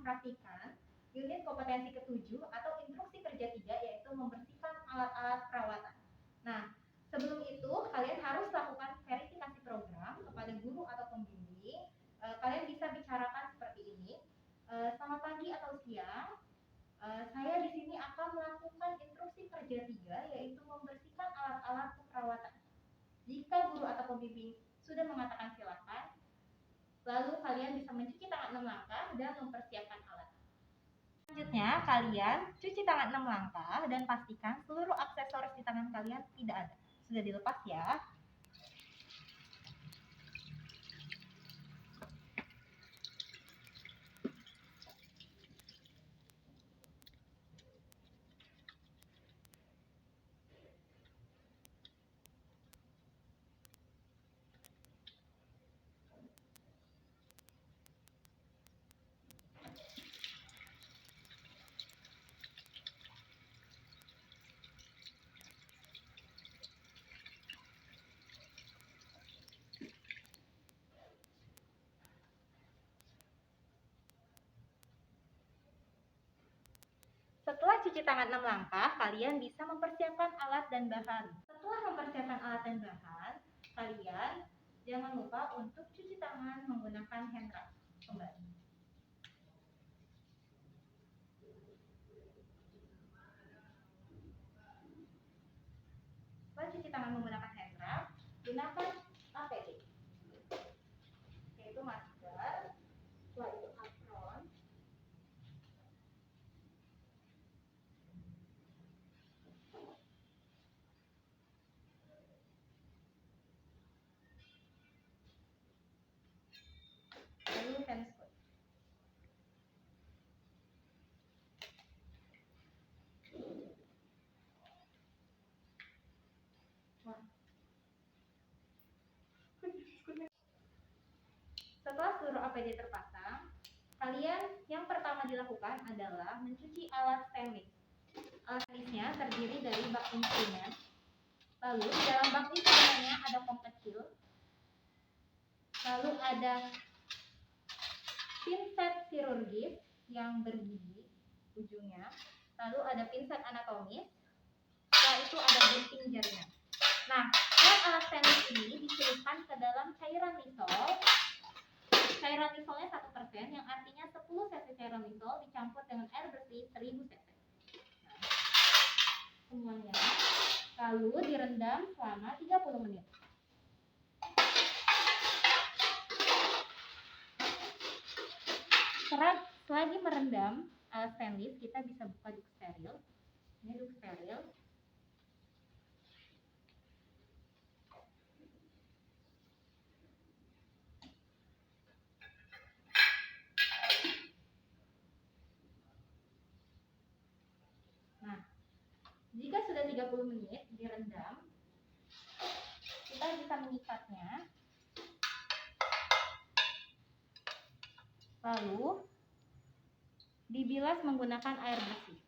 memperhatikan unit kompetensi ke-7 atau instruksi kerja 3, yaitu membersihkan alat-alat perawatan. Nah, sebelum itu kalian harus lakukan verifikasi program kepada guru atau pembimbing. Kalian bisa bicarakan seperti ini. Selamat pagi atau siang. Saya di sini akan melakukan instruksi kerja 3, yaitu membersihkan alat-alat keperawatan. Jika guru atau pembimbing sudah mengatakan silakan, lalu kalian bisa mencuci tangan 6 langkah dan mempersiapkan alat. Selanjutnya, kalian cuci tangan 6 langkah dan pastikan seluruh aksesoris di tangan kalian tidak ada. Sudah dilepas ya. Setelah cuci tangan 6 langkah, kalian bisa mempersiapkan alat dan bahan. Setelah mempersiapkan alat dan bahan, kalian jangan lupa untuk cuci tangan menggunakan hand rub kembali. Setelah cuci tangan menggunakan hand rub, gunakan APD, yaitu masker, setelah itu apron, lalu hand squat. Setelah seluruh APD terpasang, kalian yang pertama dilakukan adalah mencuci alat stainless. Alat stainlessnya terdiri dari bak instrumen. Lalu di dalam bak instrumennya ada kom kecil. Lalu ada pinset chirurgis yang bergigi ujungnya. Lalu ada pinset anatomis. Setelah itu ada gunting jaringan. Nah, alat stainless ini dicelupkan ke dalam cairan lisol. Cairan lisolnya 1%, yang artinya 10 cc cairan lisol dicampur dengan air bersih 1000 cc. Semuanya. Lalu direndam selama 30 menit. Selagi merendam alat stainless, kita bisa buka duk steril. Ini duk steril. Nah, jika sudah 30 menit direndam, kita bisa mengikatnya. Lalu dibilas menggunakan air bersih.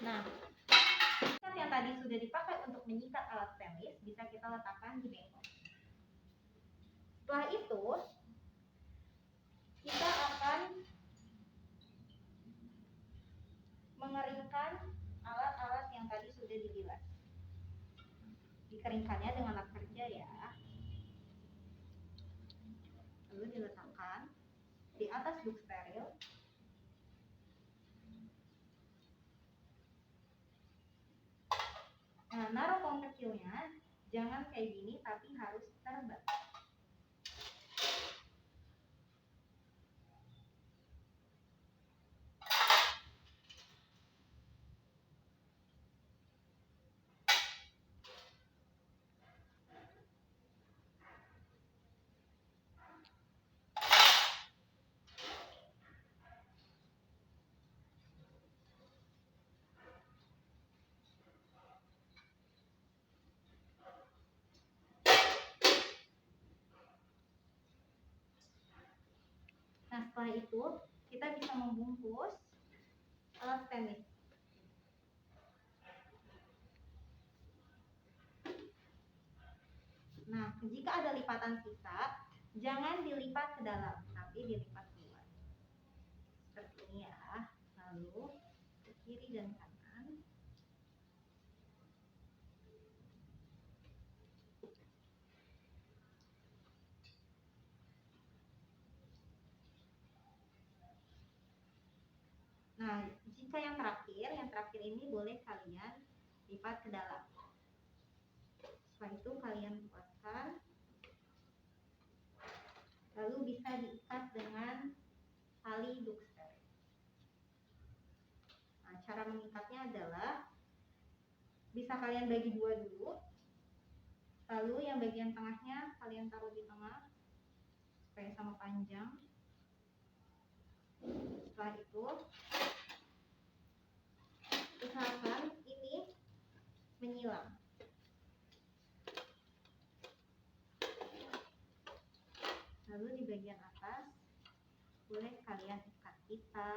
Nah, ikat yang tadi sudah dipakai untuk menyikat alat stainless bisa kita letakkan di bengkok. Setelah itu, kita akan mengeringkan alat-alat yang tadi sudah dibilas. Dikeringkannya dengan lap kerja ya. Lalu diletakkan di atas duk steril. Nah, naruh kom kecilnya jangan kayak gini, tapi harus terbang. setelah itu kita bisa membungkus alat tenis. Nah, jika ada lipatan sisa, jangan dilipat ke dalam, tapi dilipat keluar. Seperti ini ya. Lalu ke kiri dan kanan. Nah, jika yang terakhir ini boleh kalian lipat ke dalam. Setelah itu kalian kuatkan, lalu bisa diikat dengan tali duxter. Nah, cara mengikatnya adalah bisa kalian bagi dua dulu, lalu yang bagian tengahnya kalian taruh di tengah supaya sama panjang. Setelah itu usahakan ini menyilang. Lalu di bagian atas boleh kalian ikat pita.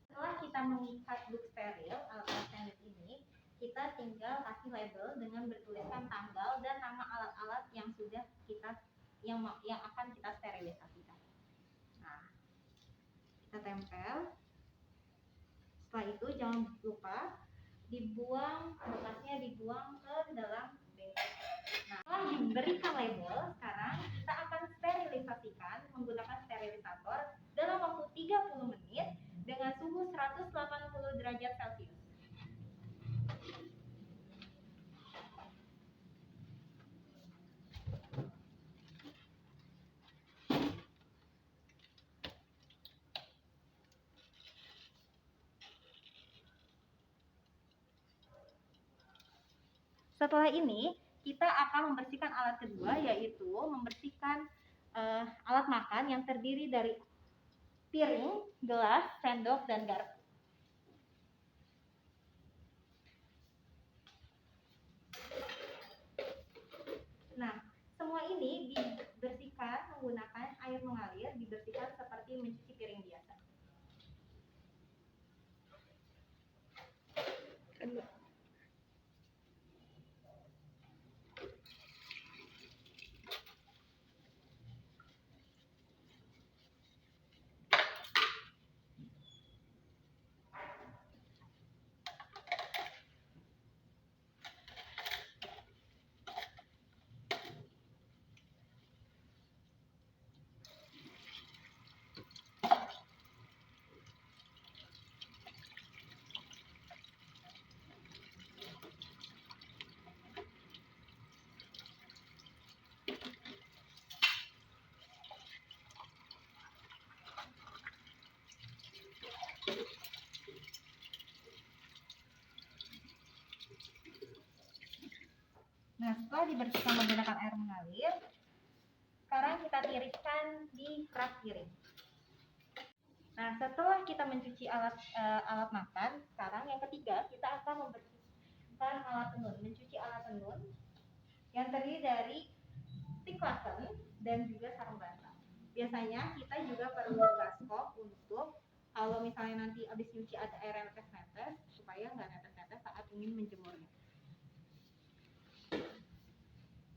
Setelah kita mengikat book steril alat stainless ini, kita tinggal kasih label dengan bertuliskan tanggal dan nama alat-alat yang sudah kita yang akan kita sterilisasikan. Nah, kita tempel. Setelah itu jangan lupa dibuang bekasnya, dibuang ke dalam bengkel. Nah, setelah diberikan label, sekarang kita akan sterilisasikan menggunakan sterilisator dalam waktu 30 menit dengan suhu 180 derajat Celcius. Setelah ini, kita akan membersihkan alat kedua, yaitu membersihkan alat makan yang terdiri dari piring, gelas, sendok, dan garpu. Nah, semua ini dibersihkan menggunakan air mengalir, dibersihkan seperti mencuci piring biasa. Nah, setelah dibersihkan menggunakan air mengalir, sekarang kita tiriskan di rak piring. Nah, setelah kita mencuci alat makan, sekarang yang ketiga kita akan membersihkan alat tenun, mencuci alat tenun yang terdiri dari stick cotton dan juga sarung bantal. Biasanya kita juga perlu gaskop untuk kalau misalnya nanti habis cuci ada air yang netes-netes supaya nggak netes-netes saat ingin menjemurnya.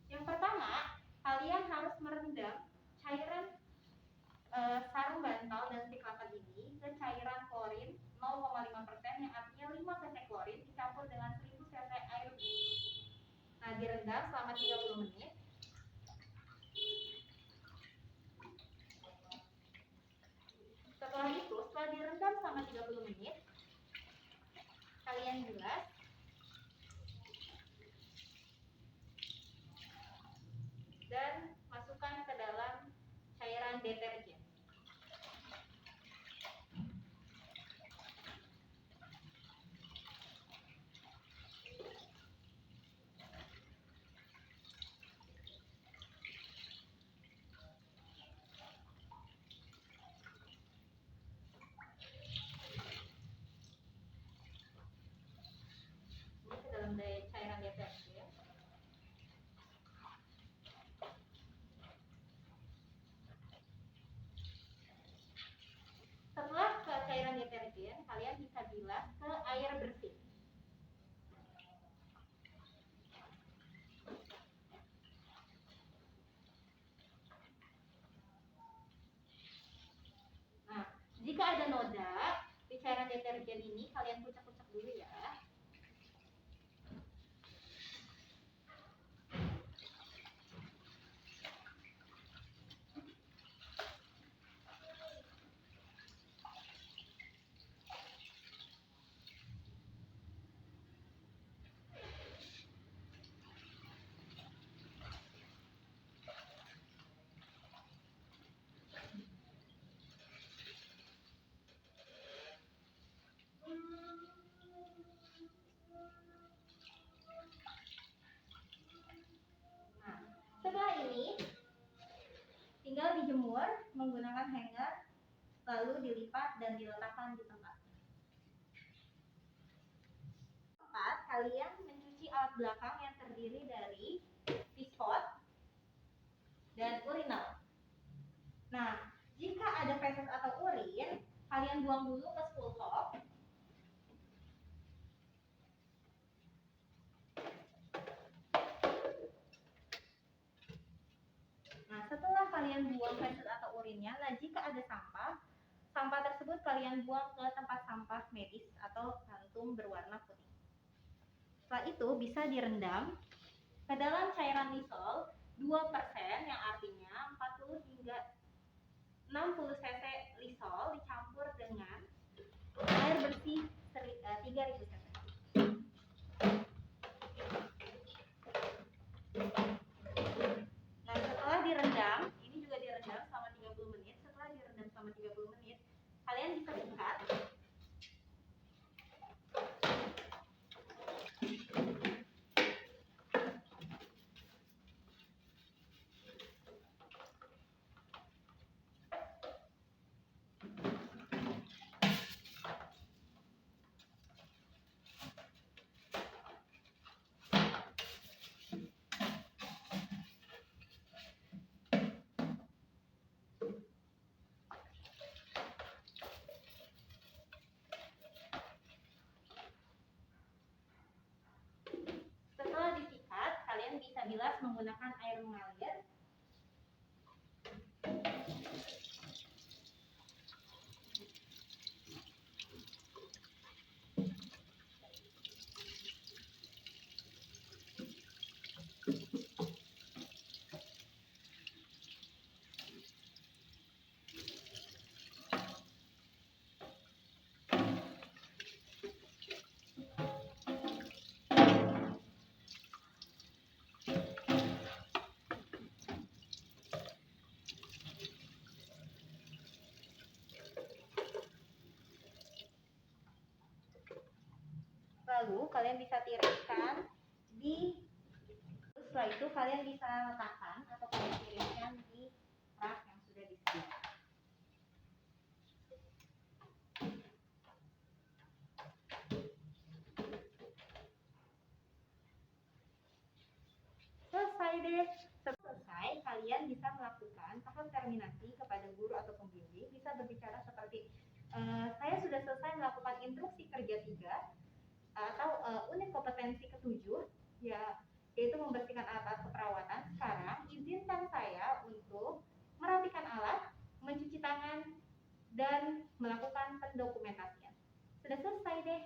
Yang pertama, kalian harus merendam cairan sarung bantal dan stick cotton ini ke cairan klorin 0,5% yang artinya 5 cc klorin dicampur dengan 1000 cc air. Nah, direndam selama 30 menit. Setelah itu, setelah direndam selama 30 menit, kalian bilas. Dan masukkan ke dalam cairan deterjen. bilas ke air bersih. Nah, jika ada noda di cairan deterjen ini, kalian kucek-kucek dulu ya. Nah, setelah ini tinggal dijemur menggunakan hanger, lalu dilipat dan diletakkan di tempat. Kalian mencuci alat belakang yang terdiri dari pispot dan urinal. Nah, jika ada feses atau urin, kalian buang dulu ke spool hop. Nah, setelah kalian buang feses atau urinnya, nah jika ada sampah tersebut kalian buang ke tempat sampah medis atau kantung berwarna putih. Setelah itu bisa direndam ke dalam cairan lisol 2%, yang artinya 40 hingga 60 cc lisol dicampur dengan air bersih 3000 cc. Nah, setelah direndam, ini juga direndam selama 30 menit. Setelah direndam selama 30 menit, kalian bisa lihat setelah disikat, kalian bisa bilas menggunakan air mengalir. Lalu kalian bisa tiriskan setelah itu kalian bisa letakkan atau kalian tiriskan di rak yang sudah disediakan. Selesai deh. Selesai, kalian bisa melakukan tahap terminasi kepada guru atau pembimbing. Bisa berbicara seperti saya sudah selesai melakukan instruksi kerja 3 atau unit kompetensi ke-7, yaitu membersihkan alat keperawatan. Sekarang izinkan saya untuk merapikan alat, mencuci tangan, dan melakukan pendokumentasian. Sudah selesai deh.